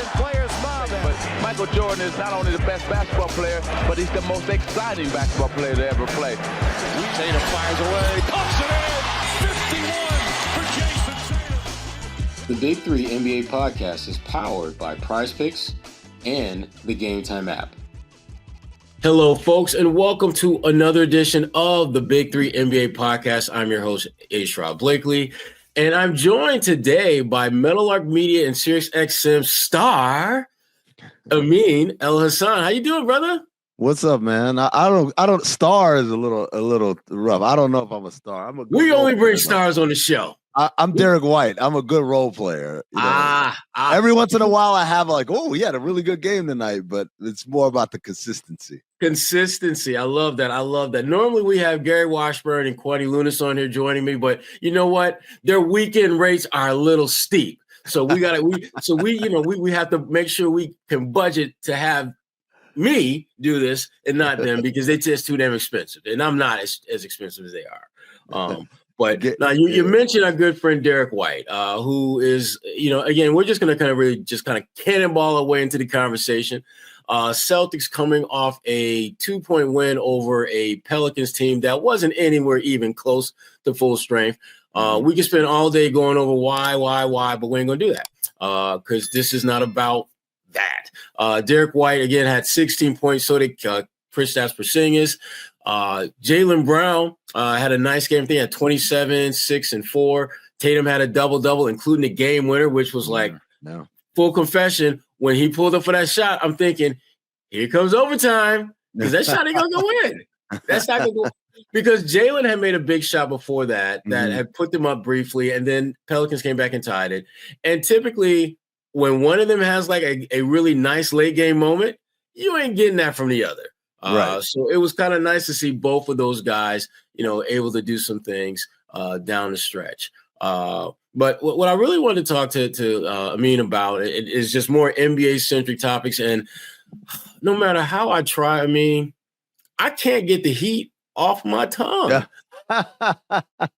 and players smiling. But Michael Jordan is not only the best basketball player, but he's the most exciting basketball player to ever play. Tatum fires away, pumps it in, 51 for Jason Tatum. The Big Three NBA podcast is powered by PrizePicks and the Game Time app. Hello, folks, and welcome to another edition of the Big Three NBA podcast. I'm your host, Sherrod Blakely, and I'm joined today by Meadowlark Media and Sirius XM star Amin Elhassan. How you doing, brother? What's up, man? I don't. Star is a little rough. I don't know if I'm a star. We only bring stars on the show. I'm Derek White. I'm a good role player. You know? Every once in a while, I have like, oh, he had a really good game tonight, but it's more about the consistency. Consistency. I love that. Normally we have Gary Washburn and Quaddy Lunis on here joining me, but you know what? Their weekend rates are a little steep. So we have to make sure we can budget to have me do this and not them because it's just too damn expensive. And I'm not as expensive as they are. But now you mentioned our good friend Derek White, who is, again, we're just going to kind of cannonball our way into the conversation. Celtics coming off a 2-point win over a Pelicans team that wasn't anywhere even close to full strength. We can spend all day going over why, but we ain't going to do that because this is not about that. Derek White, again, had 16 points. So did Kristaps Porzingis. Jaylen Brown had a nice game. I think he had 27, 6, and 4. Tatum had a double-double, including the game winner, which was full confession. When he pulled up for that shot, I'm thinking, here comes overtime because that shot ain't going to go in. That's not going to go because Jaylen had made a big shot before that had put them up briefly, and then Pelicans came back and tied it. And typically, when one of them has like a really nice late-game moment, you ain't getting that from the other. Right. So it was kind of nice to see both of those guys, able to do some things down the stretch. But what I really wanted to talk to Amin about it is just more NBA-centric topics. And no matter how I try, I can't get the heat off my tongue. Yeah.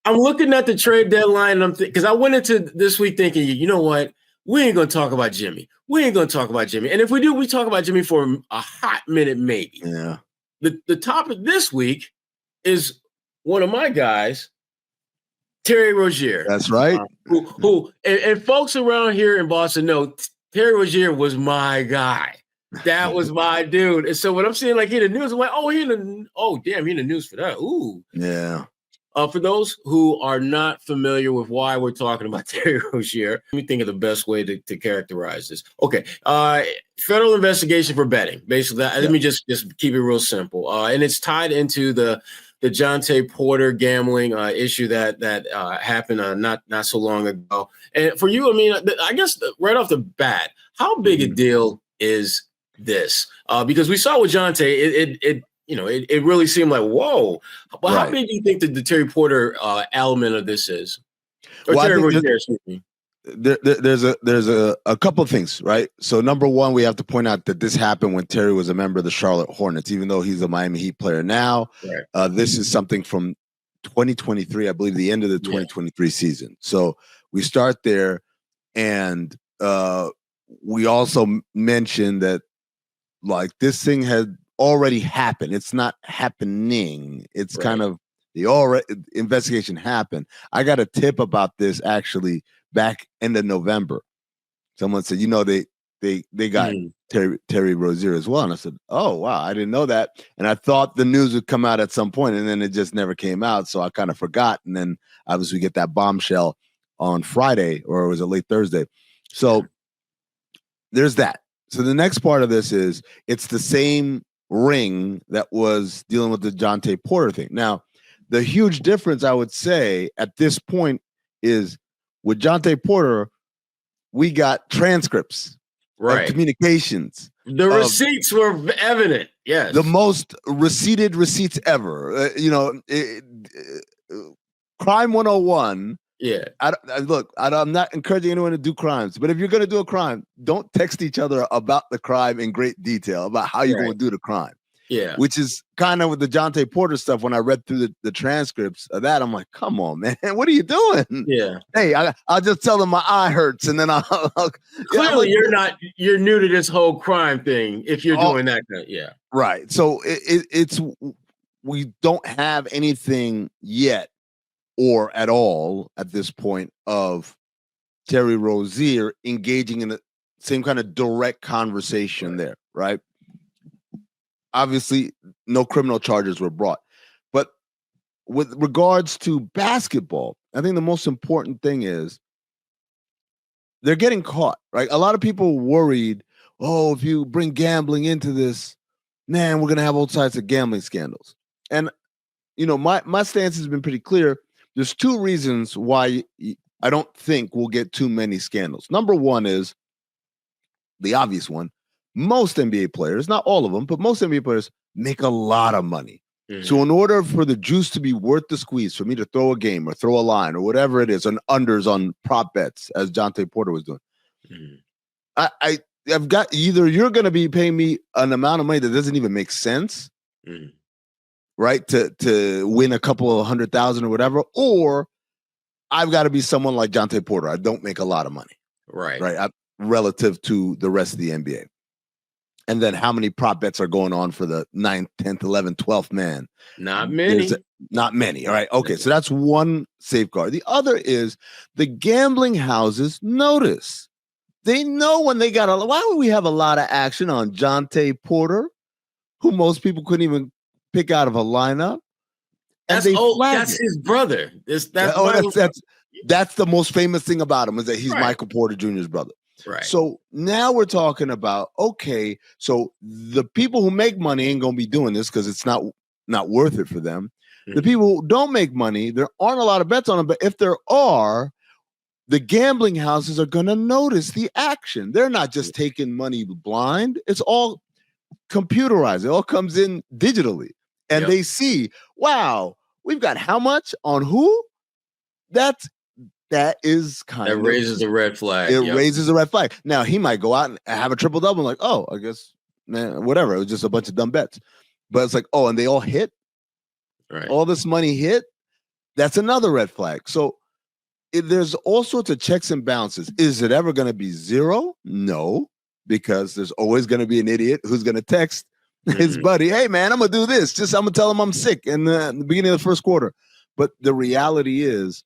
I'm looking at the trade deadline, and because I went into this week thinking, you know what? We ain't going to talk about Jimmy. And if we do, we talk about Jimmy for a hot minute, maybe. Yeah. The topic this week is one of my guys, Terry Rozier. That's right. Who and folks around here in Boston know Terry Rozier was my guy. That was my dude. And so when I'm seeing he in the news, I'm like, he in the news for that. Ooh. Yeah. For those who are not familiar with why we're talking about Terry Rozier, let me think of the best way to characterize this. Okay. Federal investigation for betting. Basically, let me just keep it real simple. And it's tied into the Jonte Porter gambling issue that happened not so long ago. And for you, I guess right off the bat, how big a deal is this? Because we saw with Jonte, it really seemed like, whoa. But how big do you think the Terry Porter element of this is? Or Terry Rozier, excuse me. There's a couple of things, right? So number one, we have to point out that this happened when Terry was a member of the Charlotte Hornets, even though he's a Miami Heat player now. Right. This is something from 2023, I believe, the end of the 2023 season. So we start there, and we also mentioned that this thing had already happened. It's not happening. It's kind of the investigation happened. I got a tip about this actually back end of November. Someone said, they got Terry Rozier as well. And I said, oh, wow, I didn't know that. And I thought the news would come out at some point, and then it just never came out. So I kind of forgot. And then obviously we get that bombshell on Friday, or was it late Thursday? So there's that. So the next part of this is it's the same ring that was dealing with the Jonte Porter thing. Now, the huge difference I would say at this point is with Jonte Porter, we got transcripts, of communications. The receipts were evident. Yes, the most receipts ever. Crime 101. Yeah. I'm not encouraging anyone to do crimes, but if you're going to do a crime, don't text each other about the crime in great detail about how you're going to do the crime. Yeah. Which is kind of with the Jontay Porter stuff. When I read through the transcripts of that, I'm like, come on, man, what are you doing? Yeah. Hey, I'll just tell them my eye hurts, and then I'll clearly you're new to this whole crime thing if you're doing that. Yeah. Right. So it's we don't have anything yet or at all at this point of Terry Rozier engaging in the same kind of direct conversation there, right? Obviously, no criminal charges were brought. But with regards to basketball, I think the most important thing is they're getting caught, right? A lot of people worried, oh, if you bring gambling into this, man, we're going to have all types of gambling scandals. And, my stance has been pretty clear. There's two reasons why I don't think we'll get too many scandals. Number one is the obvious one. Most NBA players, not all of them, but most NBA players make a lot of money. Mm-hmm. So in order for the juice to be worth the squeeze, for me to throw a game or throw a line or whatever it is, on unders on prop bets, as Jontay Porter was doing, mm-hmm. I've got either you're going to be paying me an amount of money that doesn't even make sense, mm-hmm. right, to win a couple of 100,000 or whatever, or I've got to be someone like Jontay Porter. I don't make a lot of money, right, relative to the rest of the NBA. And then how many prop bets are going on for the 9th, 10th, 11th, 12th man? Not many. Not many. All right. Okay. So that's one safeguard. The other is the gambling houses notice. They know when they got why would we have a lot of action on Jontay Porter, who most people couldn't even pick out of a lineup? And that's his brother. That's the most famous thing about him is that he's Michael Porter Jr.'s brother. Right. So now we're talking about, okay, so the people who make money ain't going to be doing this because it's not worth it for them. Mm-hmm. The people who don't make money, there aren't a lot of bets on them, but if there are, the gambling houses are going to notice the action. They're not just taking money blind. It's all computerized. It all comes in digitally. And they see, wow, we've got how much on who? That is kind of... That raises a red flag. It raises a red flag. Now, he might go out and have a triple-double like, oh, I guess, man, whatever. It was just a bunch of dumb bets. But it's like, oh, and they all hit? Right. All this money hit? That's another red flag. So there's all sorts of checks and balances. Is it ever going to be zero? No, because there's always going to be an idiot who's going to text his buddy, hey, man, I'm going to do this. I'm going to tell him I'm sick in the beginning of the first quarter. But the reality is,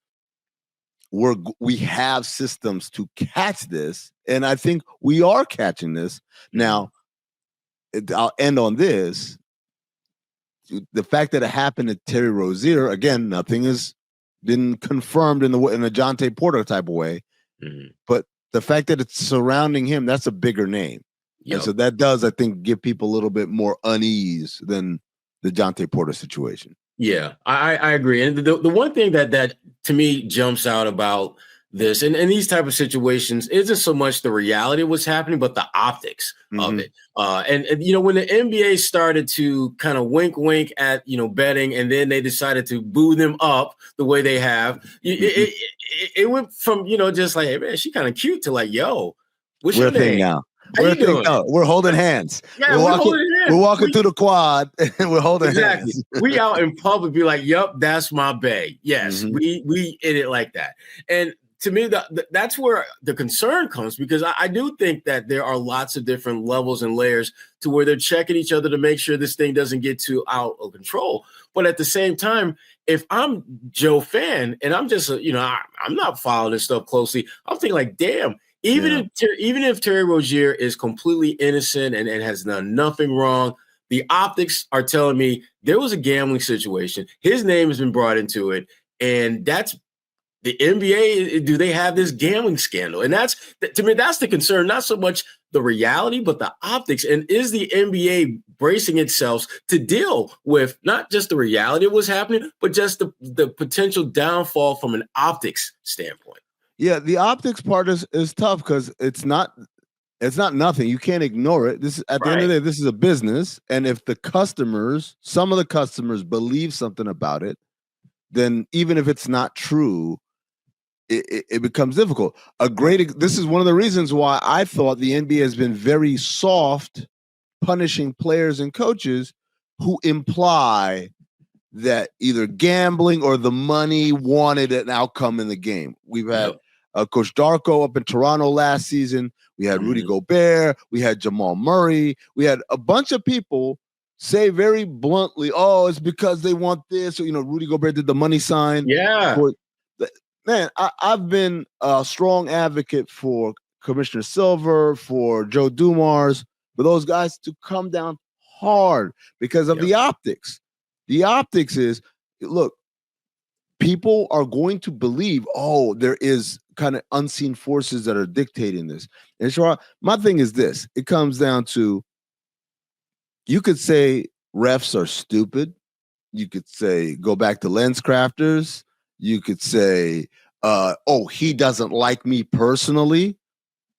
we have systems to catch this, and I think we are catching this. Now, I'll end on this. The fact that it happened to Terry Rozier, again, nothing has been confirmed in a Jontay Porter type of way, but the fact that it's surrounding him, that's a bigger name. And so that does, I think, give people a little bit more unease than the Jontay Porter situation. Yeah, I agree. And the one thing that to me jumps out about this and these type of situations isn't so much the reality of what's happening, but the optics of it. And when the NBA started to kind of wink at, betting, and then they decided to boo them up the way they have, it went from, just like, hey, man, she kind of cute to like, yo, what's your name now? We're holding hands. Yeah, we're walking through the quad and we're holding hands. We out in public be like, yup, that's my bae. Yes, we in it like that. And to me, that's where the concern comes, because I do think that there are lots of different levels and layers to where they're checking each other to make sure this thing doesn't get too out of control. But at the same time, if I'm Joe fan and I'm just, I'm not following this stuff closely, I'm thinking like, damn, even if Terry Rozier is completely innocent and has done nothing wrong, the optics are telling me there was a gambling situation. His name has been brought into it, and that's the NBA. Do they have this gambling scandal? And that's, to me, that's the concern. Not so much the reality, but the optics. And is the NBA bracing itself to deal with not just the reality of what's happening, but just the potential downfall from an optics standpoint? Yeah, the optics part is tough because it's not nothing. You can't ignore it. This is, at the end of the day, this is a business. And if some of the customers believe something about it, then even if it's not true, it becomes difficult. This is one of the reasons why I thought the NBA has been very soft punishing players and coaches who imply that either gambling or the money wanted an outcome in the game. We've had Coach Darko up in Toronto last season. We had Rudy Gobert. We had Jamal Murray. We had a bunch of people say very bluntly, oh, it's because they want this. Or, Rudy Gobert did the money sign. Yeah. Man, I've been a strong advocate for Commissioner Silver, for Joe Dumars, for those guys to come down hard because of the optics. The optics is, look, people are going to believe, oh, there is kind of unseen forces that are dictating this. And Sherrod, my thing is this. It comes down to, you could say refs are stupid. You could say go back to lens crafters. You could say, oh, he doesn't like me personally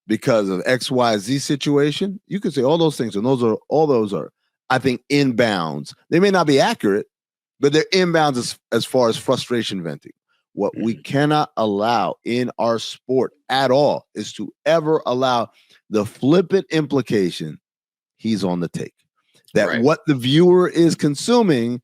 because of XYZ situation. You could say all those things, and all those are, I think, inbounds. They may not be accurate, but they're inbounds as far as frustration venting. What we cannot allow in our sport at all is to ever allow the flippant implication he's on the take. That what the viewer is consuming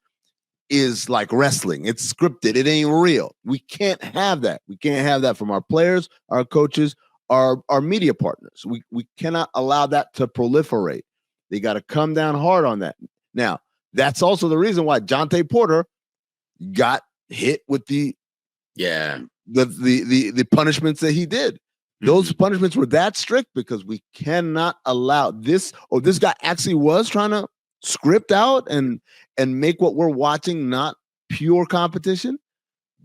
is like wrestling. It's scripted. It ain't real. We can't have that. We can't have that from our players, our coaches, our media partners. We cannot allow that to proliferate. They got to come down hard on that. Now, that's also the reason why Jonte Porter got hit with the punishments that he did. Those punishments were that strict because we cannot allow this. Or this guy actually was trying to script out and make what we're watching not pure competition.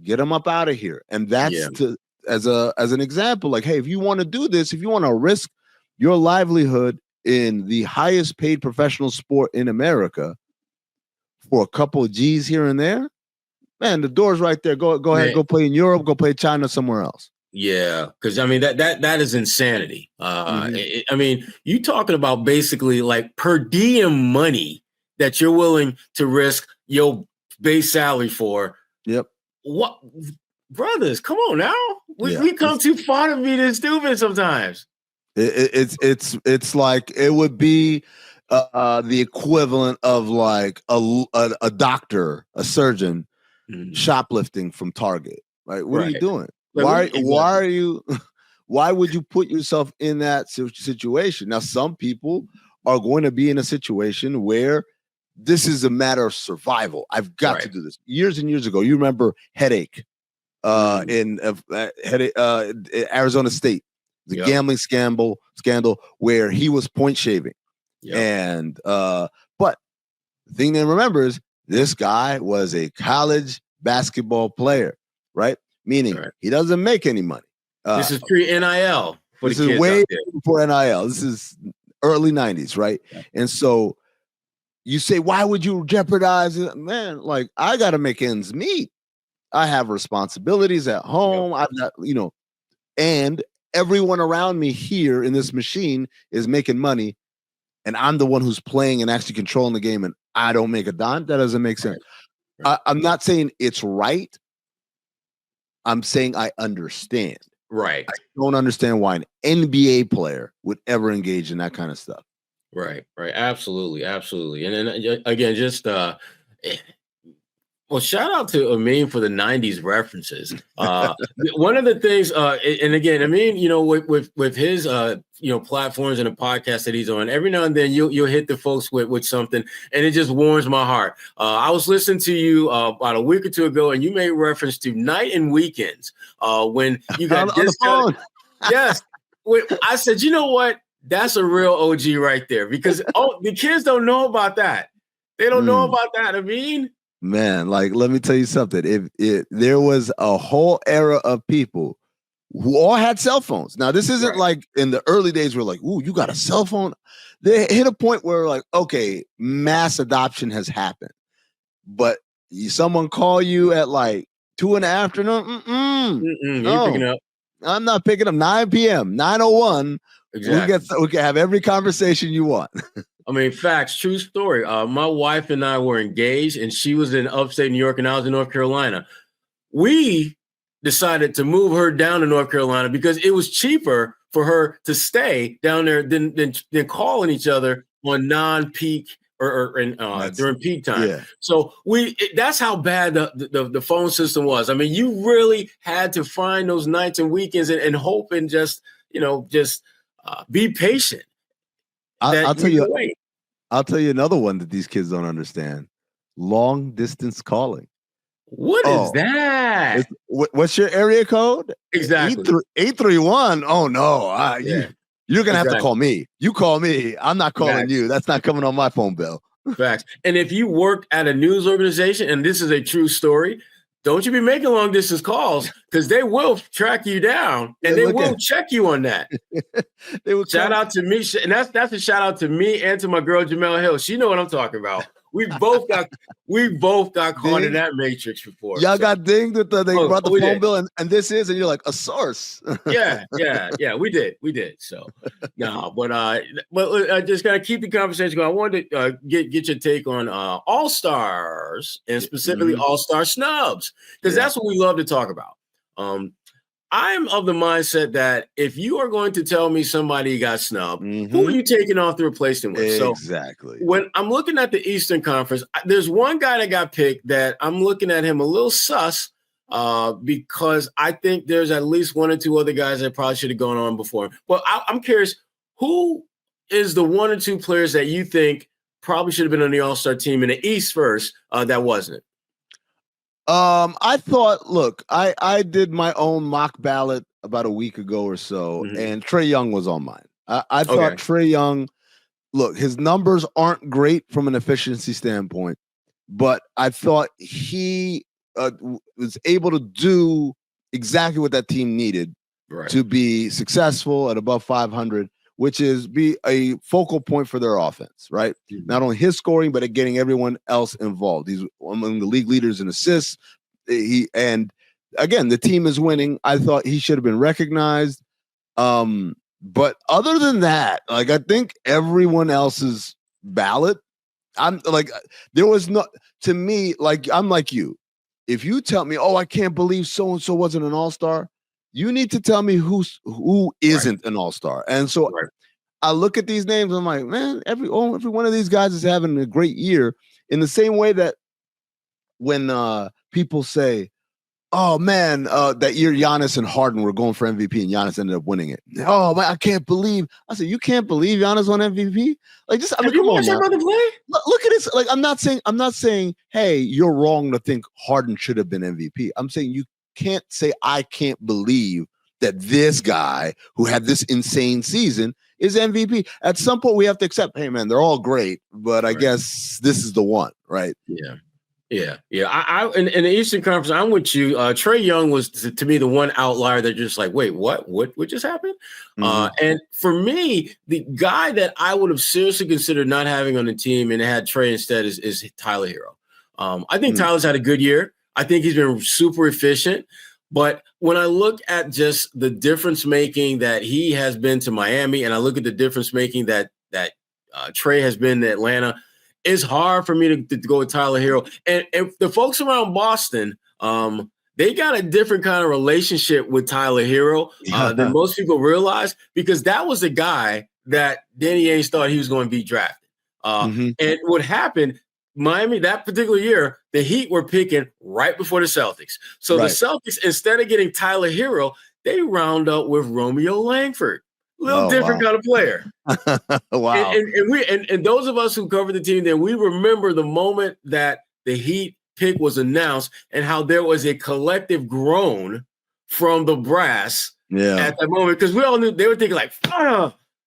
Get him up out of here. And that's as an example, like, hey, if you want to do this, if you want to risk your livelihood in the highest paid professional sport in America for a couple of G's here and there, man, the door's right there. Go ahead, go play in Europe, go play China, somewhere else. Yeah, because I mean that is insanity. I mean, you talking about basically like per diem money that you're willing to risk your base salary for. Yep. What, brothers? Come on now. We come too far to be this stupid sometimes. It's like it would be the equivalent of like a doctor, a surgeon, shoplifting from Target. Right? What are you doing? Why are you? Why would you put yourself in that situation? Now, some people are going to be in a situation where this is a matter of survival. I've got to do this. Years and years ago, you remember Headache in Arizona State, the gambling scandal where he was point shaving, and but the thing to remember is this guy was a college basketball player, right? Meaning he doesn't make any money. This is pre-NIL. This is way before NIL. This is early 90s, right? Yeah. And so you say, why would you jeopardize it? Man, like, I got to make ends meet. I have responsibilities at home. I've got, and everyone around me here in this machine is making money. And I'm the one who's playing and actually controlling the game. And I don't make a dime. That doesn't make sense. Right. I'm not saying it's right. I'm saying I understand. Right. I don't understand why an NBA player would ever engage in that kind of stuff. Right. Absolutely. And then again, just well, shout out to Amin for the 90s references. One of the things, and again, Amin, with his platforms and the podcast that he's on, every now and then you'll hit the folks with something, and it just warms my heart. I was listening to you about a week or two ago, and you made reference to night and weekends when you got discounted. Yes. I said, you know what? That's a real OG right there, because the kids don't know about that. They don't know about that. Amin. Man, like, let me tell you something. If there was a whole era of people who all had cell phones. Now, this isn't like in the early days where like, ooh, you got a cell phone. They hit a point where like, okay, mass adoption has happened. But someone call you at like 2 in the afternoon. No, picking up. I'm not picking up. 9 p.m., 9:01. Exactly. We can have every conversation you want. I mean, facts, true story. My wife and I were engaged, and she was in upstate New York, and I was in North Carolina. We decided to move her down to North Carolina because it was cheaper for her to stay down there than calling each other on non-peak during peak time. Yeah. So that's how bad the phone system was. I mean, you really had to find those nights and weekends and hope and just be patient. I'll tell you. I'll tell you another one that these kids don't understand: long distance calling. What is that? What's your area code? Exactly. 831. Oh no, you're gonna have to call me. You call me. I'm not calling you. That's not coming on my phone bill. Facts. And if you work at a news organization, and this is a true story, don't you be making long distance calls because they will track you down and they will check you on that. They will shout out to me, and that's a shout out to me and to my girl Jamel Hill. She know what I'm talking about. We both got caught in that matrix before. Y'all got dinged with they brought the phone bill, and this is, and you're like, a source. yeah, we did. So no, but I just gotta keep the conversation going. I wanted to get your take on all stars and specifically all star snubs because that's what we love to talk about. I'm of the mindset that if you are going to tell me somebody got snubbed, who are you taking off to replace them with? Exactly. So when I'm looking at the Eastern Conference, there's one guy that got picked that I'm looking at him a little sus because I think there's at least one or two other guys that probably should have gone on before him. But I'm curious, who is the one or two players that you think probably should have been on the All-Star team in the East first that wasn't? I thought, look, I did my own mock ballot about a week ago or so, and Trae Young was on mine. I thought Trae Young, look, his numbers aren't great from an efficiency standpoint, but I thought he was able to do exactly what that team needed to be successful at above 500, which is be a focal point for their offense, right? Not only his scoring, but at getting everyone else involved. He's among the league leaders in assists. And again, the team is winning. I thought he should have been recognized. But other than that, like, I think everyone else's ballot, I'm like, there was no, to me, like, I'm like you. If you tell me, oh, I can't believe so-and-so wasn't an all-star, you need to tell me who isn't an all-star. And so I look at these names, I'm like, man, every one of these guys is having a great year, in the same way that when people say, oh man, that year Giannis and Harden were going for MVP and Giannis ended up winning it. Oh man, I can't believe. I said, you can't believe Giannis won MVP? Like, just, I mean, come on, man. Look at this. Like, I'm not saying, hey, you're wrong to think Harden should have been MVP. I'm saying you can't say I can't believe that this guy who had this insane season is MVP. At some point, we have to accept, hey man, they're all great, but I guess this is the one, right? Yeah. I in the Eastern Conference, I'm with you. Trae Young was to me the one outlier that just like, wait, what just happened? And for me, the guy that I would have seriously considered not having on the team and had Trae instead is Tyler Hero. I think Tyler's had a good year. I think he's been super efficient. But when I look at just the difference making that he has been to Miami, and I look at the difference making that Trae has been to Atlanta, it's hard for me to go with Tyler Hero. And the folks around Boston, they got a different kind of relationship with Tyler Hero than most people realize, because that was the guy that Danny Ainge thought he was going to be drafted. And what happened, Miami, that particular year, the Heat were picking right before the Celtics. So the Celtics, instead of getting Tyler Hero, they round up with Romeo Langford. Little different kind of player. Wow. And those of us who covered the team then, we remember the moment that the Heat pick was announced and how there was a collective groan from the brass at that moment, because we all knew they were thinking like,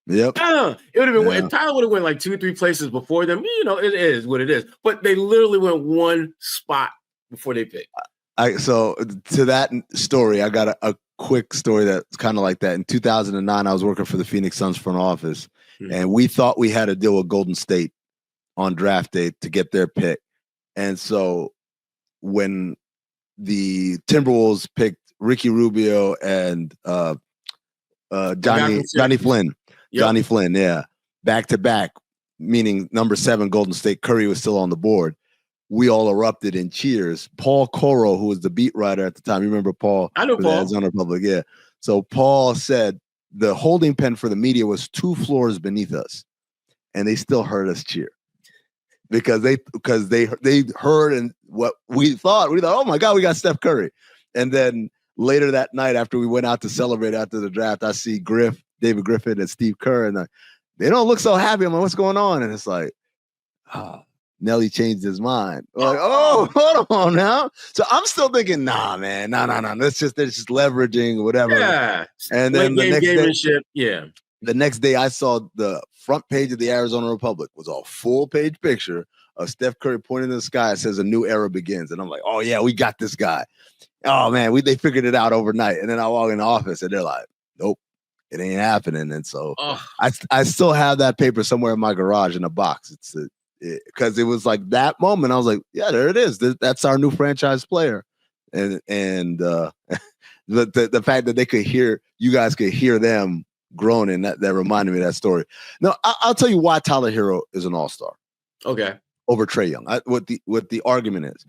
it would have been, and Tyler would have went like 2-3 places before them. You know, it is what it is. But they literally went one spot before they picked. So to that story, I got a quick story that's kind of like that. In 2009, I was working for the Phoenix Suns front office, and we thought we had a deal with Golden State on draft day to get their pick. And so when the Timberwolves picked Ricky Rubio and Johnny Flynn, Johnny Flynn, back to back, meaning number 7 Golden State, Curry was still on the board. We all erupted in cheers. Paul Coro, who was the beat writer at the time, you remember Paul? I know Paul. Arizona Republic, So Paul said the holding pen for the media was 2 floors beneath us, and they still heard us cheer. because they heard and what we thought, oh my God, we got Steph Curry. And then later that night, after we went out to celebrate after the draft, I see David Griffin and Steve Kerr, and they don't look so happy. I'm like, what's going on? And it's like, Nelly changed his mind. We're like, hold on now. So I'm still thinking, nah, man, no. They're just leveraging whatever. Yeah. And then the next day, I saw the front page of the Arizona Republic was a full page picture of Steph Curry pointing to the sky. It says a new era begins. And I'm like, oh yeah, we got this guy. Oh man, they figured it out overnight. And then I walk in the office and they're like, nope, it ain't happening. And so I still have that paper somewhere in my garage in a box. Because it was like that moment. I was like, yeah, there it is. That's our new franchise player. And the fact that you guys could hear them groaning, that reminded me of that story. Now, I'll tell you why Tyler Hero is an all-star. Okay. Over Trae Young. What the argument is.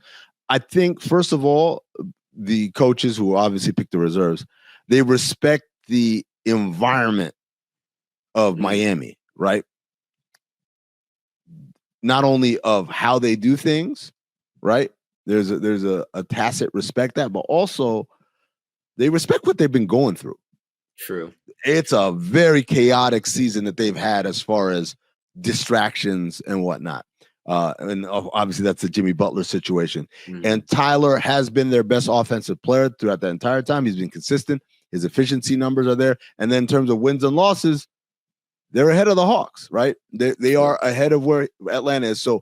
I think, first of all, the coaches who obviously pick the reserves, they respect the environment of Miami, right? Not only of how they do things, right? There's a tacit respect that, but also they respect what they've been going through. True. It's a very chaotic season that they've had as far as distractions and whatnot. And obviously that's the Jimmy Butler situation. Mm-hmm. And Tyler has been their best offensive player throughout that entire time. He's been consistent. His efficiency numbers are there. And then in terms of wins and losses, they're ahead of the Hawks, right? They are ahead of where Atlanta is. So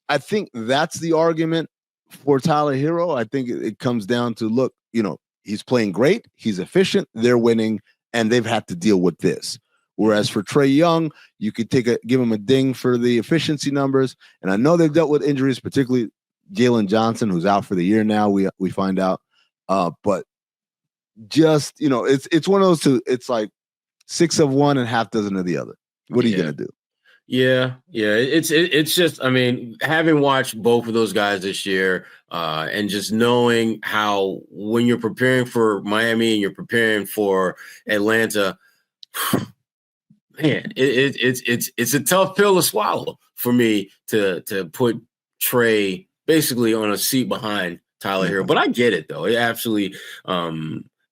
I think that's the argument for Tyler Hero. I think it comes down to, look, he's playing great. He's efficient. They're winning, and they've had to deal with this. Whereas for Trae Young, you could give him a ding for the efficiency numbers. And I know they've dealt with injuries, particularly Jalen Johnson, who's out for the year now, we find out. But just, it's one of those two. It's like 6 of one and half dozen of the other. What are you going to do? Yeah. It's just, I mean, having watched both of those guys this year, and just knowing how when you're preparing for Miami and you're preparing for Atlanta, man, it's a tough pill to swallow for me to put Trae basically on a seat behind Tyler Hero. But I get it though. It absolutely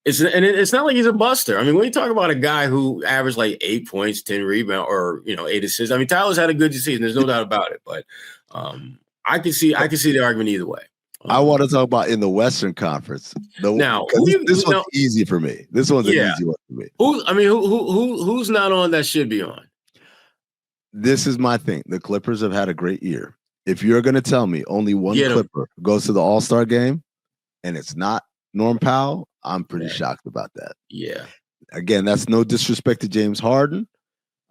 it's not like he's a buster. I mean, when you talk about a guy who averaged like 8 points, 10 rebounds, or 8 assists, I mean, Tyler's had a good season. There's no doubt about it. But I can see the argument either way. I want to talk about in the Western Conference. This one's easy for me. This one's an easy one for me. Who's not on that should be on? This is my thing. The Clippers have had a great year. If you're going to tell me only one Clipper goes to the All-Star game and it's not Norm Powell, I'm pretty shocked about that. Yeah. Again, that's no disrespect to James Harden,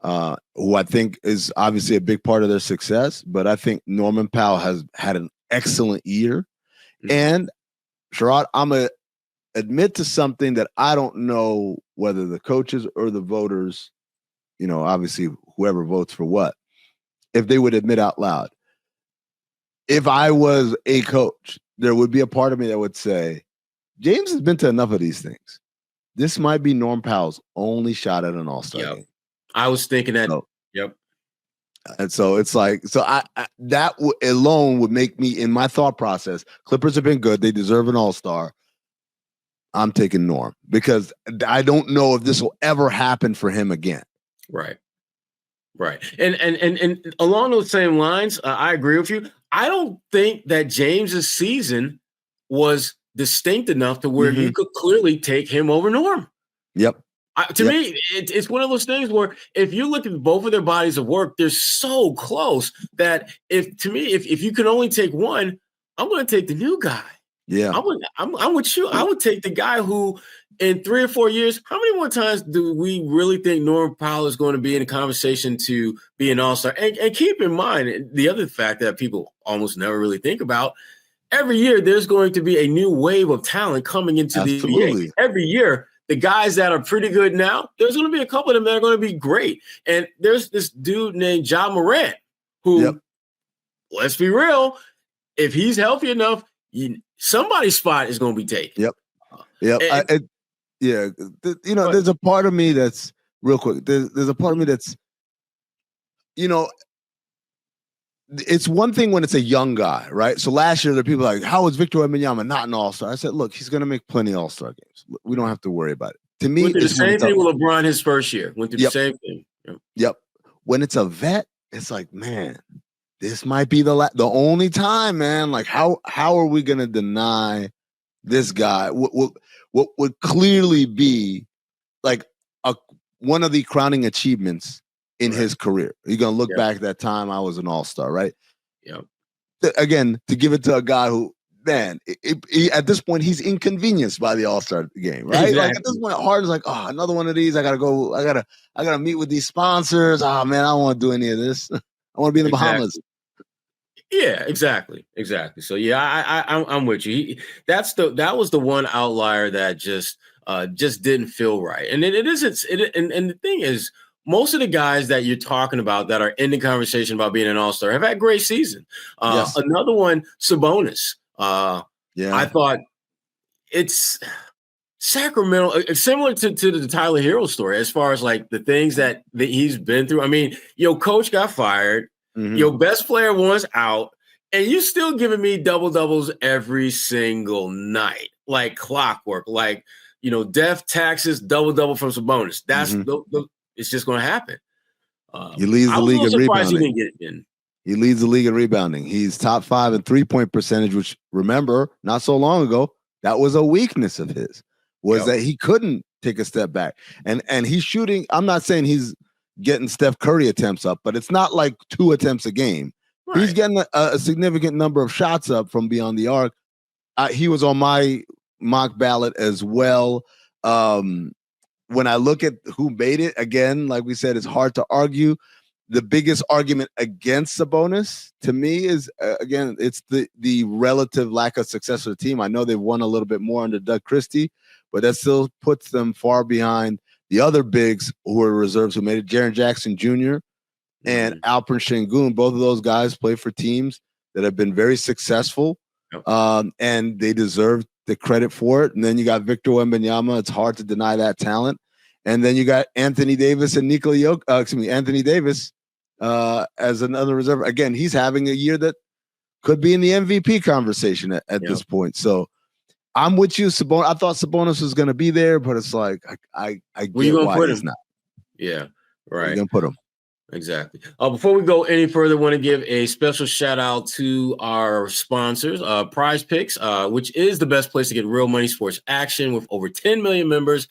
who I think is obviously a big part of their success. But I think Norman Powell has had an excellent year. Mm-hmm. And Sherrod, I'm going to admit to something that I don't know whether the coaches or the voters, obviously whoever votes for what, if they would admit out loud. If I was a coach, there would be a part of me that would say, James has been to enough of these things. This might be Norm Powell's only shot at an All-Star game. I was thinking that. Yep. And so it's like, that alone would make me, in my thought process, Clippers have been good. They deserve an All-Star. I'm taking Norm because I don't know if this will ever happen for him again. Right. And along those same lines, I agree with you. I don't think that James's season was distinct enough to where you could clearly take him over Norm. Yep. To me, it's one of those things where if you look at both of their bodies of work, they're so close that if you can only take one, I'm going to take the new guy. Yeah. I'm with you. I would take the guy who in 3 or 4 years, how many more times do we really think Norm Powell is going to be in a conversation to be an all-star? And keep in mind the other fact that people almost never really think about, every year there's going to be a new wave of talent coming into the NBA. Every year, the guys that are pretty good now, there's going to be a couple of them that are going to be great. And there's this dude named Ja Morant who, let's be real, if he's healthy enough, somebody's spot is going to be taken. Yep. There's a part of me that's real quick. There's a part of me that's, it's one thing when it's a young guy, right? So last year, there are people like, how is Victor Wembanyama not an all-star? I said, look, he's going to make plenty of all-star games. We don't have to worry about it. To me, went through the same thing with LeBron his first year. Went through the same thing. Yep. When it's a vet, it's like, man, this might be the only time, man. Like, how are we going to deny this guy what would clearly be like one of the crowning achievements in his career? You're going to look back at that time I was an all-star, right? Yeah. Again, to give it to a guy who, man, at this point, he's inconvenienced by the all-star game, right? Exactly. Like at this point, Harden's like, oh, another one of these. I gotta meet with these sponsors. Oh man, I don't want to do any of this. I want to be in the Bahamas. Yeah, exactly. So yeah, I'm with you. That was the one outlier that just didn't feel right. And it isn't. And the thing is, most of the guys that you're talking about that are in the conversation about being an all-star have had great season. Another one, Sabonis. I thought it's Sacramento, similar to the Tyler Hero story as far as like the things that he's been through. I mean, coach got fired, your best player was out, and you still giving me double-doubles every single night, like clockwork, like, death, taxes, double-double from Sabonis. That's it's just going to happen. He leads the league in rebounding. He didn't get in. He leads the league in rebounding. He's top 5 in three-point percentage, which, remember, not so long ago, that was a weakness of his, was that he couldn't take a step back. And he's shooting. I'm not saying he's getting Steph Curry attempts up, but it's not like 2 attempts a game. Right. He's getting a significant number of shots up from beyond the arc. He was on my mock ballot as well. When I look at who made it, again, like we said, it's hard to argue. The biggest argument against Sabonis to me is, again, it's the relative lack of success of the team. I know they've won a little bit more under Doug Christie, but that still puts them far behind the other bigs who are reserves who made it. Jaren Jackson Jr. and Alperen Sengun. Both of those guys play for teams that have been very successful, and they deserve the credit for it. And then you got Victor Wembanyama. It's hard to deny that talent. And then you got Anthony Davis and Anthony Davis as another reserve. Again, he's having a year that could be in the MVP conversation at this point. So I'm with you, Sabonis. I thought Sabonis was going to be there, but it's like I get why he's not. Yeah, right. You're going to put him. Exactly. Before we go any further, I want to give a special shout out to our sponsors, Prize Picks, which is the best place to get real money sports action with over 10 million members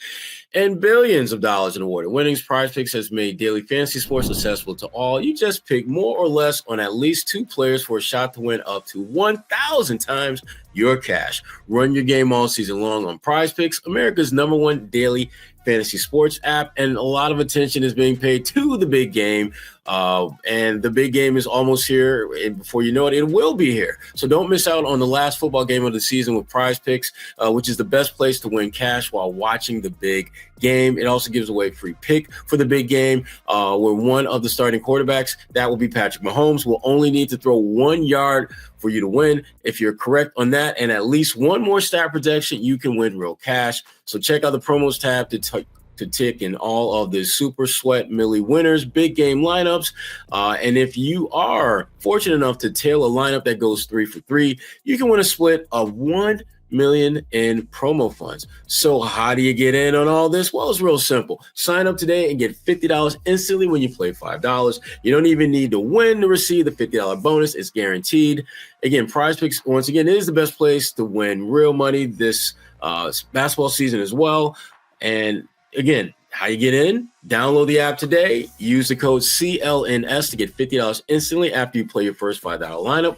and billions of dollars in awarded winnings. Prize Picks has made daily fantasy sports accessible to all. You just pick more or less on at least 2 players for a shot to win up to 1,000 times your cash. Run your game all season long on Prize Picks, America's #1 daily fantasy sports app, and a lot of attention is being paid to the big game. And the big game is almost here, and before you know it, it will be here. So don't miss out on the last football game of the season with Prize Picks, which is the best place to win cash while watching the big game. It also gives away a free pick for the big game, where one of the starting quarterbacks, that will be Patrick Mahomes, will only need to throw 1 yard for you to win. If you're correct on that and at least one more stat projection, you can win real cash. So check out the promos tab to tick in all of the Super Sweat Millie winners, big game lineups. And if you are fortunate enough to tail a lineup that goes 3 for 3, you can win a split of $1 million in promo funds. So how do you get in on all this? Well, it's real simple. Sign up today and get $50 instantly when you play $5. You don't even need to win to receive the $50 bonus. It's guaranteed. Again, Prize Picks, once again, is the best place to win real money this basketball season as well. And again, how you get in? Download the app today. Use the code CLNS to get $50 instantly after you play your first $5 lineup.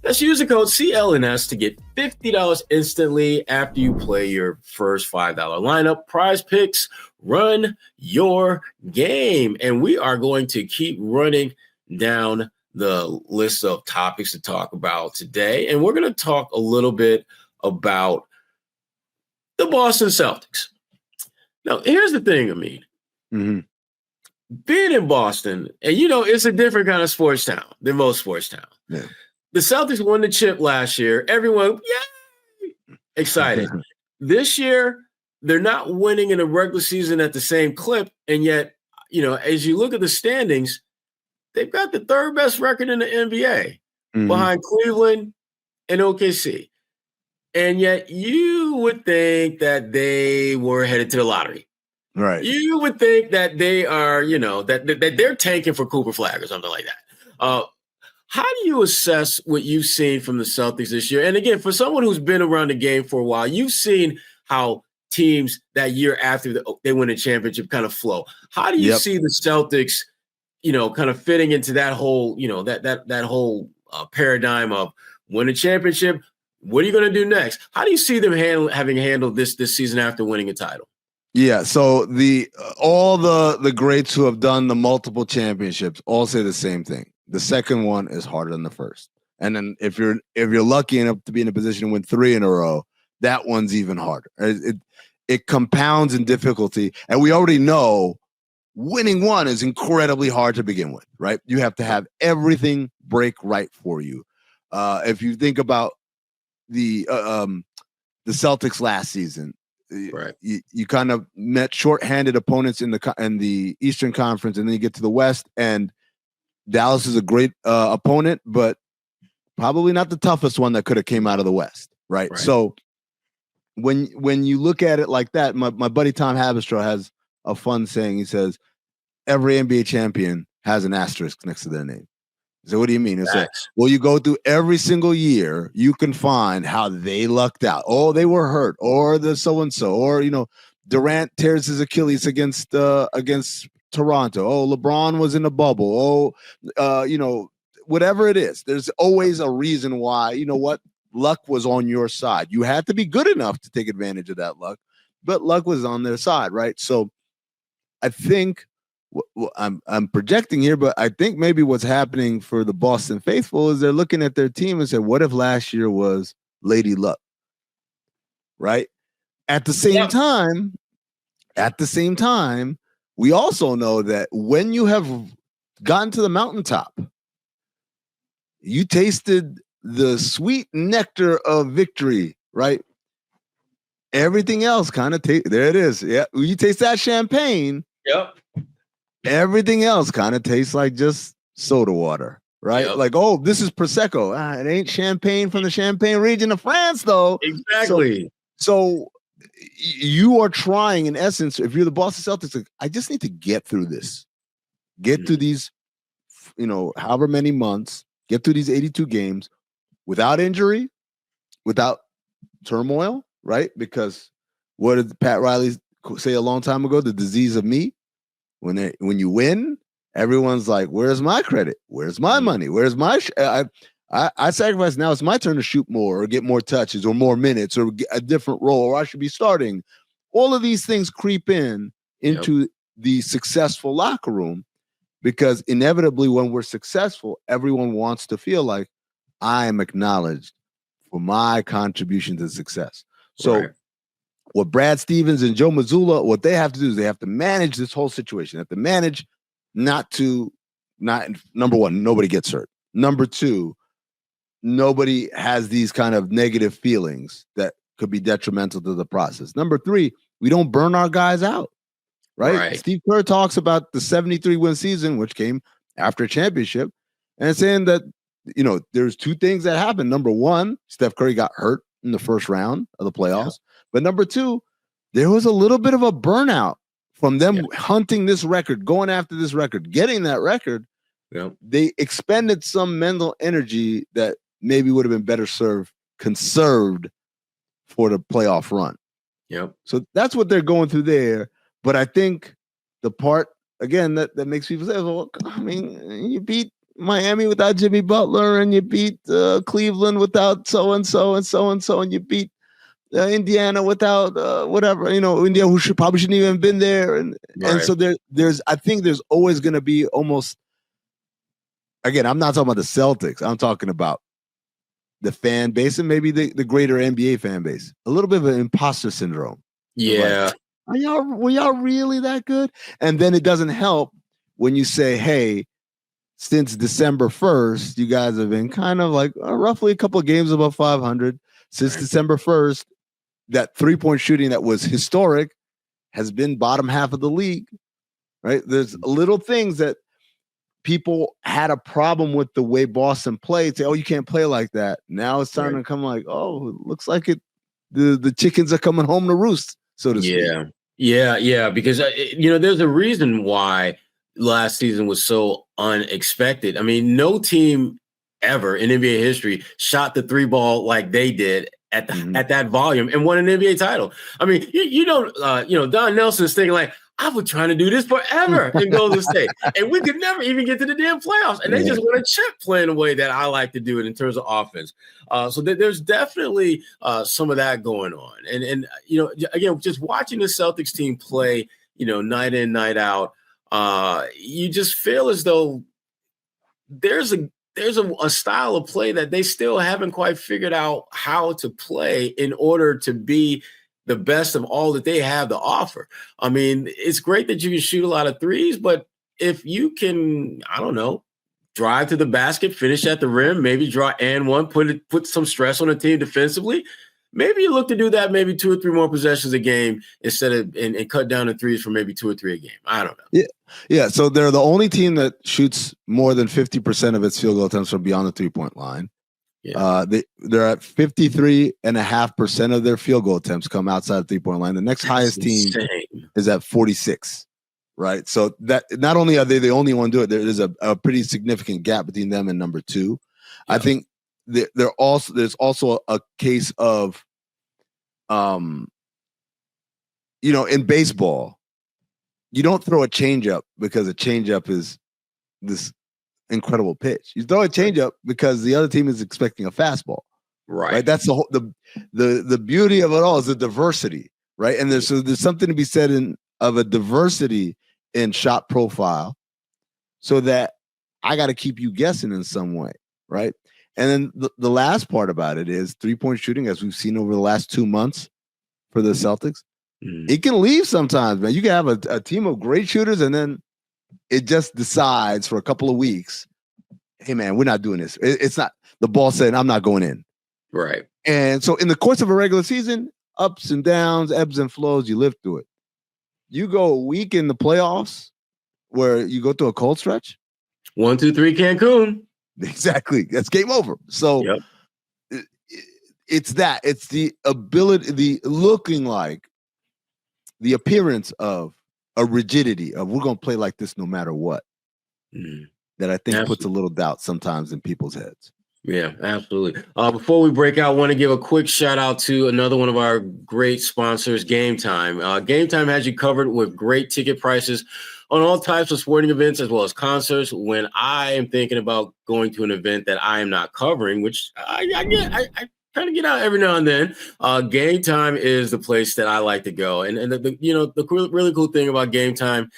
Let's use the code CLNS to get $50 instantly after you play your first $5 lineup. Prize Picks, run your game. And we are going to keep running down the list of topics to talk about today. And we're going to talk a little bit about the Boston Celtics. Now, here's the thing, Amin. Being in Boston, and it's a different kind of sports town than most sports towns. Yeah. The Celtics won the chip last year. Everyone, yay, excited. This year, they're not winning in a regular season at the same clip. And yet, as you look at the standings, they've got the third best record in the NBA Mhm. behind Cleveland and OKC. And yet you would think that they were headed to the lottery. Right. You would think that they are, that they're tanking for Cooper Flag or something like that. How do you assess what you've seen from the Celtics this year? And again, for someone who's been around the game for a while, you've seen how teams that year after they win a championship kind of flow. How do you see the Celtics, kind of fitting into that whole, that whole paradigm of win a championship? What are you going to do next? How do you see them having handled this season after winning a title? Yeah, so all the greats who have done the multiple championships all say the same thing. The second one is harder than the first. And then if you're lucky enough to be in a position to win 3 in a row, that one's even harder. It compounds in difficulty. And we already know winning one is incredibly hard to begin with, right? You have to have everything break right for you. If you think about the Celtics last season, right? You kind of met shorthanded opponents in the Eastern Conference, and then you get to the West, and Dallas is a great opponent, but probably not the toughest one that could have came out of the West, right? So when you look at it like that, my buddy Tom Haberstroh has a fun saying. He says, every NBA champion has an asterisk next to their name. So what do you mean? It's like, well, you go through every single year, you can find how they lucked out. Oh, they were hurt, or the so-and-so, or, Durant tears his Achilles against Toronto. Oh, LeBron was in a bubble. Oh, whatever it is, there's always a reason why, luck was on your side. You had to be good enough to take advantage of that luck, but luck was on their side, right? So I think I'm projecting here, but I think maybe what's happening for the Boston faithful is they're looking at their team and say, what if last year was Lady Luck? Right? At the same time, we also know that when you have gotten to the mountaintop, you tasted the sweet nectar of victory, right? Everything else kind of there it is. Yeah, you taste that champagne. Yep. Everything else kind of tastes like just soda water, right? Yep. Like, oh, this is Prosecco. It ain't champagne from the Champagne region of France, though. Exactly. So you are trying, in essence, if you're the Boston Celtics, like, I just need to get through this. Get through these, however many months, get through these 82 games without injury, without turmoil, right? Because what did Pat Riley say a long time ago? The disease of me. When you win, everyone's like, "Where's my credit? Where's my money? Where's my?" I sacrifice now. It's my turn to shoot more, or get more touches, or more minutes, or get a different role, or I should be starting. All of these things creep into the successful locker room, because inevitably, when we're successful, everyone wants to feel like I am acknowledged for my contribution to success. So. What Brad Stevens and Joe Mazzulla, what they have to do is they have to manage this whole situation. They have to manage not number one, nobody gets hurt. Number two, nobody has these kind of negative feelings that could be detrimental to the process. Number three, we don't burn our guys out, right? Steve Kerr talks about the 73-win season, which came after a championship, and saying that, there's two things that happened. Number one, Steph Curry got hurt in the first round of the playoffs. Yeah. But number two, there was a little bit of a burnout from them hunting this record, going after this record, getting that record. Yeah. They expended some mental energy that maybe would have been better conserved for the playoff run. Yep. So that's what they're going through there. But I think the part, again, that makes people say, well, I mean, you beat Miami without Jimmy Butler, and you beat Cleveland without so-and-so and so-and-so, and you beat Indiana without whatever, India, who shouldn't even have been there. And so I think there's always going to be almost, again, I'm not talking about the Celtics. I'm talking about the fan base and maybe the greater NBA fan base. A little bit of an imposter syndrome. Yeah. Like, were y'all really that good? And then it doesn't help when you say, hey, since December 1st, you guys have been kind of like roughly a couple of games above 500. Since December 1st, that three-point shooting that was historic has been bottom half of the league, right? There's little things that people had a problem with the way Boston played. Say, oh, you can't play like that. Now it's starting to come like, oh, it looks like the chickens are coming home to roost, so to speak. Yeah. Because, there's a reason why last season was so unexpected. I mean, no team ever in NBA history shot the three ball like they did at that volume and won an NBA title. I mean, Don Nelson's thinking like, I've been trying to do this forever in Golden State, and we could never even get to the damn playoffs. And they just want a chip playing the way that I like to do it in terms of offense. So there's definitely some of that going on. And again, just watching the Celtics team play, night in, night out, you just feel as though there's a style of play that they still haven't quite figured out how to play in order to be the best of all that they have to offer. I mean, it's great that you can shoot a lot of threes, but if you can, I don't know, drive to the basket, finish at the rim, maybe draw and one, put some stress on the team defensively, maybe you look to do that maybe 2 or 3 more possessions a game instead of and cut down the threes for maybe 2 or 3 a game. I don't know. Yeah. So they're the only team that shoots more than 50% of its field goal attempts from beyond the 3-point line. Yeah. They're at 53.5% of their field goal attempts come outside the 3-point line. The next highest team is at 46. Right. So that not only are they the only one to do it, there's a pretty significant gap between them and number 2. Yeah. I think there's also a case of, in baseball, you don't throw a changeup because a changeup is this incredible pitch. You throw a changeup because the other team is expecting a fastball. Right. That's the whole the beauty of it all is the diversity. Right. And there's something to be said of a diversity in shot profile, so that I got to keep you guessing in some way. Right. And then the last part about it is 3-point shooting, as we've seen over the last 2 months for the Celtics. It can leave sometimes, man. You can have a team of great shooters, and then it just decides for a couple of weeks, hey, man, we're not doing this. It's not the ball saying I'm not going in. Right. And so in the course of a regular season, ups and downs, ebbs and flows, you live through it. You go a week in the playoffs where you go through a cold stretch. 1, 2, 3, Cancun. Exactly. That's game over. So it's that. It's the ability, the looking like, the appearance of a rigidity of we're going to play like this no matter what. That I think puts a little doubt sometimes in people's heads. Yeah, absolutely. Before we break out, I want to give a quick shout out to another one of our great sponsors, Game Time. Game Time has you covered with great ticket prices on all types of sporting events as well as concerts. When I am thinking about going to an event that I am not covering, which I kind of get out every now and then, Game Time is the place that I like to go. And the really cool thing about Game Time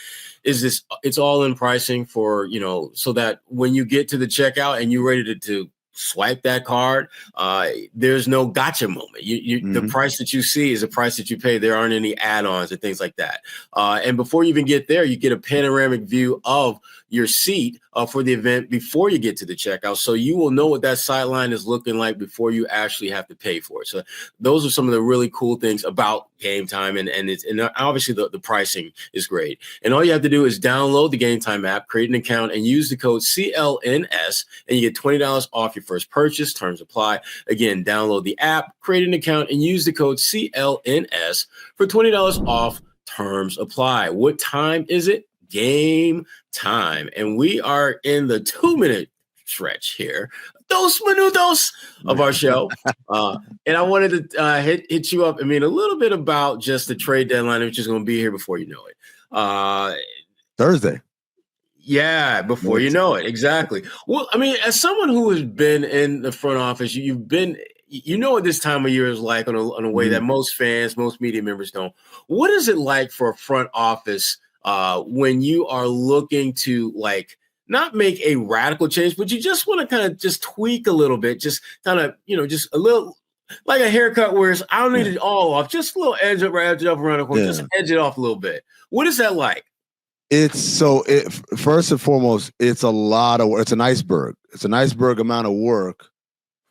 is it's all in pricing for, so that when you get to the checkout and you're ready to swipe that card, there's no gotcha moment. The price that you see is the price that you pay. There aren't any add-ons and things like that. And before you even get there, you get a panoramic view of your seat for the event before you get to the checkout. So you will know what that sideline is looking like before you actually have to pay for it. So those are some of the really cool things about Game Time. And obviously the pricing is great. And all you have to do is download the Game Time app, create an account, and use the code CLNS, and you get $20 off your first purchase. Terms apply. Again, download the app, create an account, and use the code CLNS for $20 off. Terms apply. What time is it? Game time. And we are in the 2-minute stretch here. Dos minutos of our show. And I wanted to hit you up. I mean, a little bit about just the trade deadline, which is going to be here before you know it. Thursday. Yeah, before you know it. Exactly. Well, I mean, as someone who has been in the front office, you've been, what this time of year is like on a way that most fans, most media members don't. What is it like for a front office when you are looking to not make a radical change, but you just want to kind of just tweak a little bit, just kind of, just a little like a haircut where I don't need it all off, just a little edge up around the corner, just edge it off a little bit. What is that like? First and foremost, it's a lot of work. It's an iceberg. It's an iceberg amount of work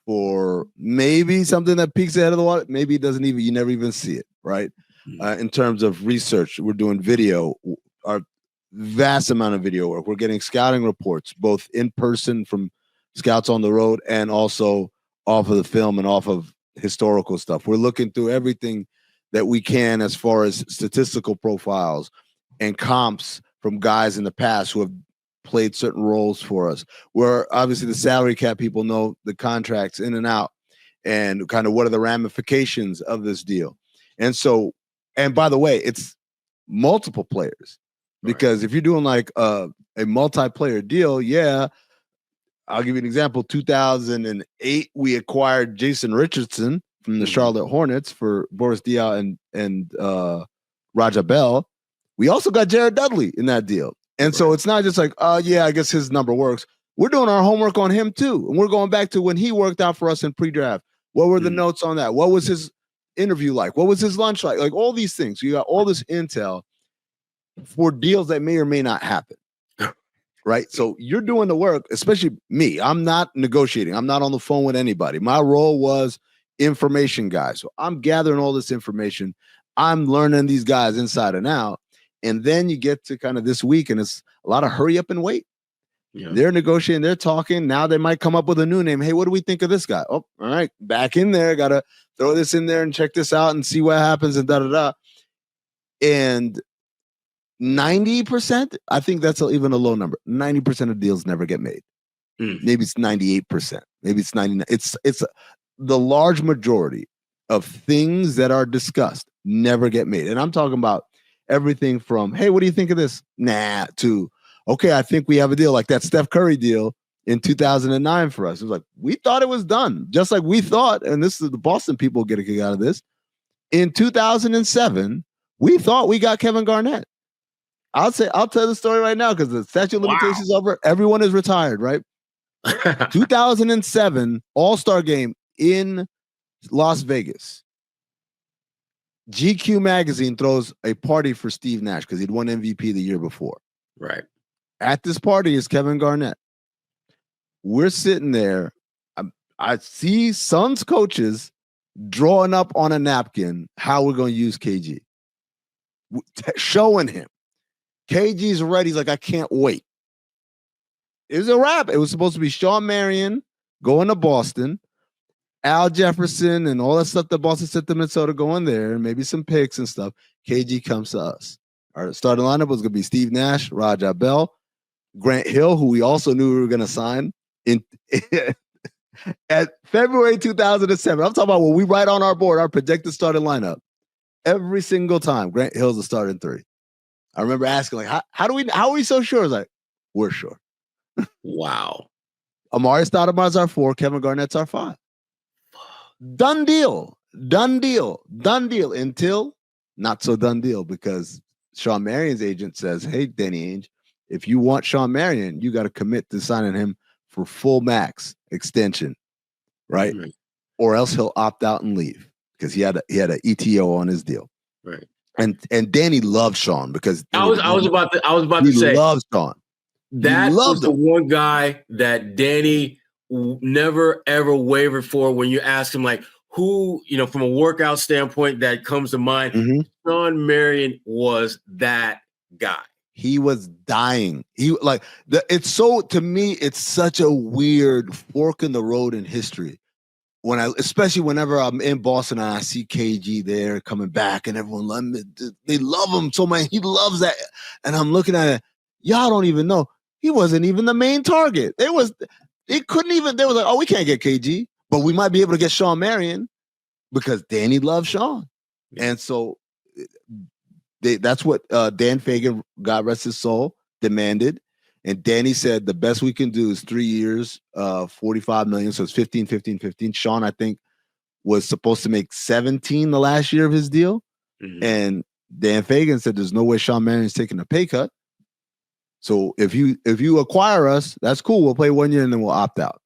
for maybe something that peaks ahead of the water. Maybe it doesn't you never even see it, right? In terms of research, we're doing video. vast amount of video work. We're getting scouting reports, both in person from scouts on the road and also off of the film and off of historical stuff. We're looking through everything that we can as far as statistical profiles and comps from guys in the past who have played certain roles for us. Where obviously the salary cap people know the contracts in and out and kind of what are the ramifications of this deal. And so, and by the way, it's multiple players, because if you're doing like a multiplayer deal, yeah, I'll give you an example. 2008, we acquired Jason Richardson from the Charlotte Hornets for Boris Diaw and Raja Bell. We also got Jared Dudley in that deal. And so it's not just like, yeah, I guess his number works. We're doing our homework on him too. And we're going back to when he worked out for us in pre-draft. What were the notes on that? What was his interview like? What was his lunch like? Like all these things. You got all this intel for deals that may or may not happen. Right? So you're doing the work, especially me. I'm not negotiating. I'm not on the phone with anybody. My role was information guy. So I'm gathering all this information. I'm learning these guys inside and out. And then you get to kind of this week, and it's a lot of hurry up and wait. Yeah. They're negotiating, they're talking. Now they might come up with a new name. Hey, what do we think of this guy? Oh, all right, back in there. Got to throw this in there and check this out and see what happens and da-da-da. And 90%, I think that's even a low number. 90% of deals never get made. Maybe it's 98%. Maybe it's 99%. It's the large majority of things that are discussed never get made. And I'm talking about everything from, hey, what do you think of this? Nah, to, okay, I think we have a deal, like that Steph Curry deal in 2009 for us. It was like, we thought it was done, just like we thought, and this is the Boston people get a kick out of this. In 2007, we thought we got Kevin Garnett. I'll tell the story right now because the statute of limitations is over. Everyone is retired, right? 2007 All-Star game in Las Vegas. GQ magazine throws a party for Steve Nash because he'd won MVP the year before. Right. At this party is Kevin Garnett. We're sitting there. I see Suns coaches drawing up on a napkin how we're going to use KG. Showing him. KG's ready. He's like, I can't wait. It was a wrap. It was supposed to be Sean Marion going to Boston, Al Jefferson and all that stuff that Boston sent to Minnesota going there, and maybe some picks and stuff. KG comes to us. Our starting lineup was going to be Steve Nash, Raja Bell, Grant Hill, who we also knew we were going to sign in at February 2007. I'm talking about when we write on our board our projected starting lineup. Every single time, Grant Hill's the starting three. I remember asking, like, how are we so sure? I was like, we're sure. Wow. Amari Stoudemire's our 4, Kevin Garnett's our 5. Done deal. Until not so done deal, because Sean Marion's agent says, hey, Danny Ainge, if you want Sean Marion, you got to commit to signing him for full max extension, right? Mm-hmm. Or else he'll opt out and leave because he had a ETO on his deal. Right. And Danny loved Sean because I was about to say he loves Sean. That was the one guy that Danny never ever wavered for when you ask him, like, who, from a workout standpoint that comes to mind. Mm-hmm. Sean Marion was that guy. He was dying. To me, it's such a weird fork in the road in history. Especially whenever I'm in Boston and I see KG there coming back and everyone they love him so much. He loves that. And I'm looking at it. Y'all don't even know. He wasn't even the main target. They was like, oh, we can't get KG, but we might be able to get Sean Marion because Danny loves Sean. And so that's what Dan Fagan, God rest his soul, demanded. And Danny said the best we can do is 3 years, $45 million. So it's 15. Sean, I think, was supposed to make 17 the last year of his deal. Mm-hmm. And Dan Fagan said there's no way Sean Marion's taking a pay cut. So if you acquire us, that's cool. We'll play 1 year and then we'll opt out.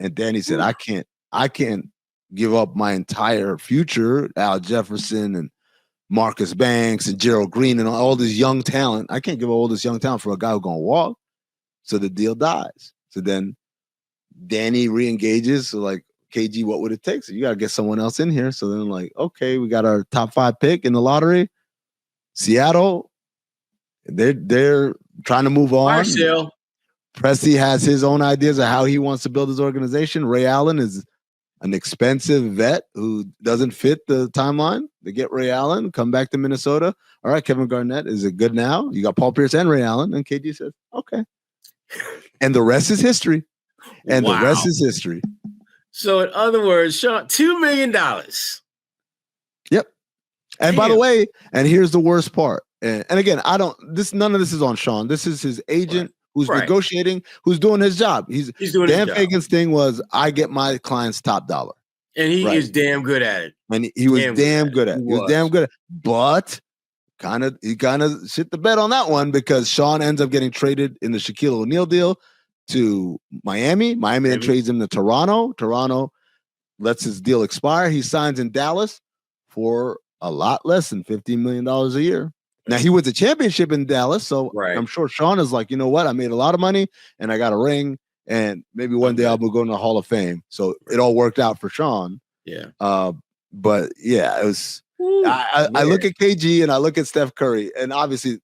And Danny said, I can't give up my entire future, Al Jefferson and Marcus Banks and Gerald Green and all this young talent. I can't give all this young talent for a guy who's going to walk. So the deal dies. So then Danny re-engages. So like, KG, what would it take? So you got to get someone else in here. So then like, okay, we got our top 5 pick in the lottery. Seattle. They're trying to move on. Marcel. Presti has his own ideas of how he wants to build his organization. Ray Allen is an expensive vet who doesn't fit the timeline. They get Ray Allen, come back to Minnesota. All right, Kevin Garnett, is it good now? You got Paul Pierce and Ray Allen, and KG says, okay. And the rest is history. And the rest is history. So in other words, Sean, $2 million. Yep. And by the way, and here's the worst part. And again, none of this is on Sean. This is his agent who's negotiating, who's doing his job. He's doing Dan Fagan's thing was, I get my clients top dollar. And he is damn good at it. And he was damn good at it. He was damn good at it. But he kind of shit the bed on that one because Sean ends up getting traded in the Shaquille O'Neal deal to Miami. Miami then trades him to Toronto. Toronto lets his deal expire. He signs in Dallas for a lot less than $15 million a year. Now, he wins a championship in Dallas, so I'm sure Sean is like, you know what? I made a lot of money, and I got a ring, and maybe one day I'll be going to the Hall of Fame. So it all worked out for Sean. Yeah. But, yeah, it was I look at KG, and I look at Steph Curry, and obviously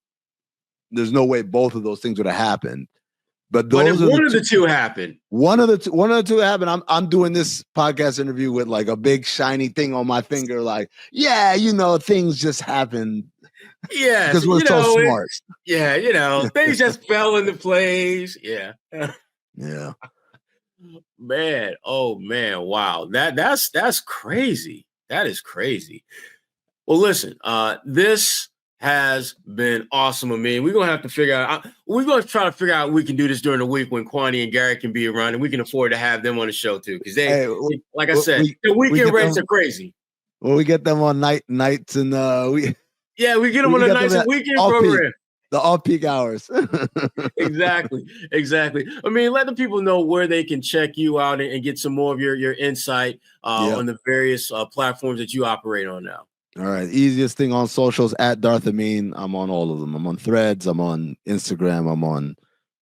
there's no way both of those things would have happened. But those one of the two happened. One of the two happened. I'm doing this podcast interview with like a big shiny thing on my finger, like, yeah, things just happen. Yeah, because we're so smart. Things just fell into place. Yeah. Yeah. Man, oh man, wow. That's crazy. That is crazy. Well, listen, this has been awesome, Amin. We're gonna have to figure out. We're gonna try to figure out what we can do this during the week when Kwani and Gary can be around, and we can afford to have them on the show too. Because like I said, the weekend rates are crazy. Well, we get them on nights and we get them on the nights and weekend program. The off-peak hours. Exactly. I mean, let the people know where they can check you out and get some more of your insight on the various platforms that you operate on now. All right. Easiest thing on socials at Darth Amin. I'm on all of them. I'm on Threads. I'm on Instagram. I'm on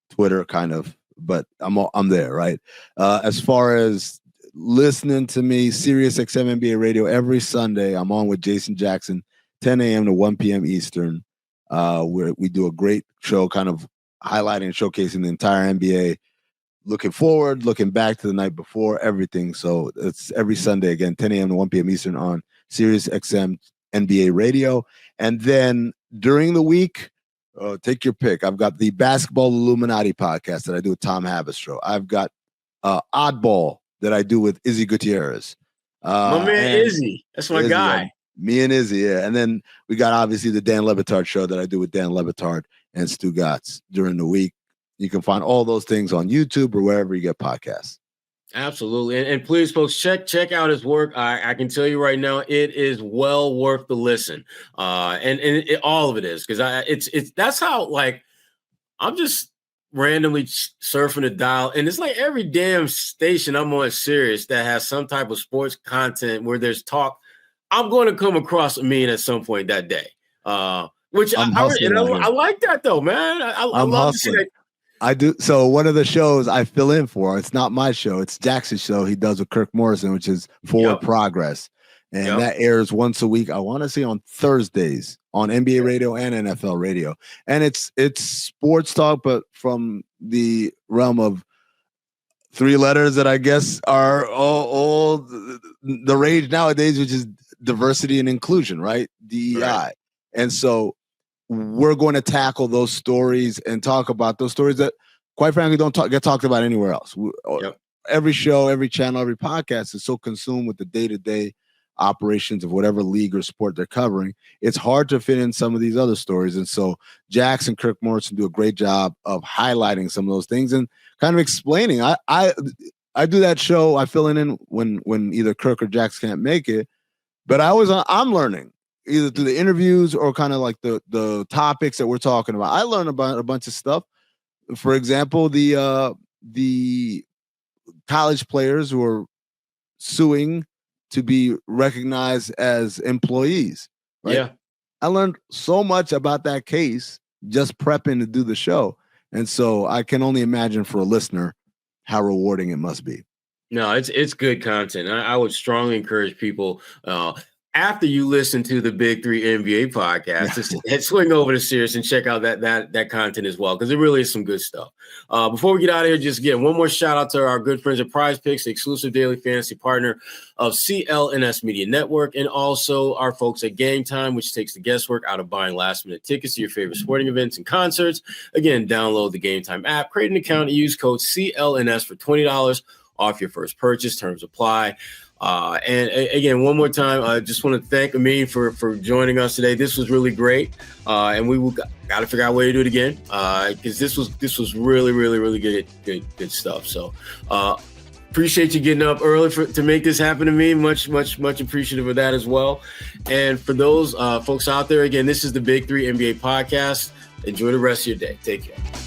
Twitter, kind of, but I'm there, right? As far as listening to me, Sirius XM NBA Radio every Sunday. I'm on with Jason Jackson, 10 a.m. to 1 p.m. Eastern. Where we do a great show, kind of highlighting and showcasing the entire NBA, looking forward, looking back to the night before, everything. So it's every Sunday again, 10 a.m. to 1 p.m. Eastern on Sirius XM NBA Radio. And then during the week, take your pick. I've got the Basketball Illuminati podcast that I do with Tom Habistro. I've got Oddball that I do with Izzy Gutierrez. My man Izzy. That's my guy. Me and Izzy, yeah. And then we got obviously the Dan Lebitard show that I do with Dan Lebitard and Stu Gatz during the week. You can find all those things on YouTube or wherever you get podcasts. Absolutely. And please, folks, check out his work. I can tell you right now, it is well worth the listen. And all of it is, because it's that's how, like, I'm just randomly surfing the dial, and it's like every damn station I'm on Sirius that has some type of sports content where there's talk. I'm going to come across Amin at some point that day, which I like that though, man. I love to see that. I do. So one of the shows I fill in for, it's not my show, it's Jackson's show he does with Kirk Morrison, which is Forward Progress. And that airs once a week. I want to say on Thursdays on NBA radio and NFL radio. And it's sports talk, but from the realm of three letters that I guess are all the rage nowadays, which is diversity and inclusion, right? DEI. Right. And so we're going to tackle those stories and talk about those stories that, quite frankly, don't get talked about anywhere else. Every show, every channel, every podcast is so consumed with the day-to-day operations of whatever league or sport they're covering. It's hard to fit in some of these other stories. And so Jax and Kirk Morrison do a great job of highlighting some of those things and kind of explaining. I do that show. I fill in when either Kirk or Jax can't make it. But I'm learning either through the interviews or kind of like the topics that we're talking about. I learned about a bunch of stuff. For example, the college players who are suing to be recognized as employees. Right? Yeah. I learned so much about that case just prepping to do the show. And so I can only imagine for a listener how rewarding it must be. No, it's good content. I would strongly encourage people. after you listen to the Big Three NBA podcast, just swing over to Sirius and check out that content as well, because it really is some good stuff. Before we get out of here, just again, one more shout out to our good friends at Prize Picks, the exclusive daily fantasy partner of CLNS Media Network, and also our folks at Game Time, which takes the guesswork out of buying last-minute tickets to your favorite sporting events and concerts. Again, download the Game Time app, create an account, and use code CLNS for $20 off your first purchase. Terms apply. And again, one more time, I just want to thank Amin for joining us today. This was really great, and we will got to figure out a way to do it again, because this was really, really, really good stuff. So appreciate you getting up early to make this happen to me. Much appreciative of that as well. And for those folks out there, again, this is the Big Three NBA podcast. Enjoy the rest of your day. Take care.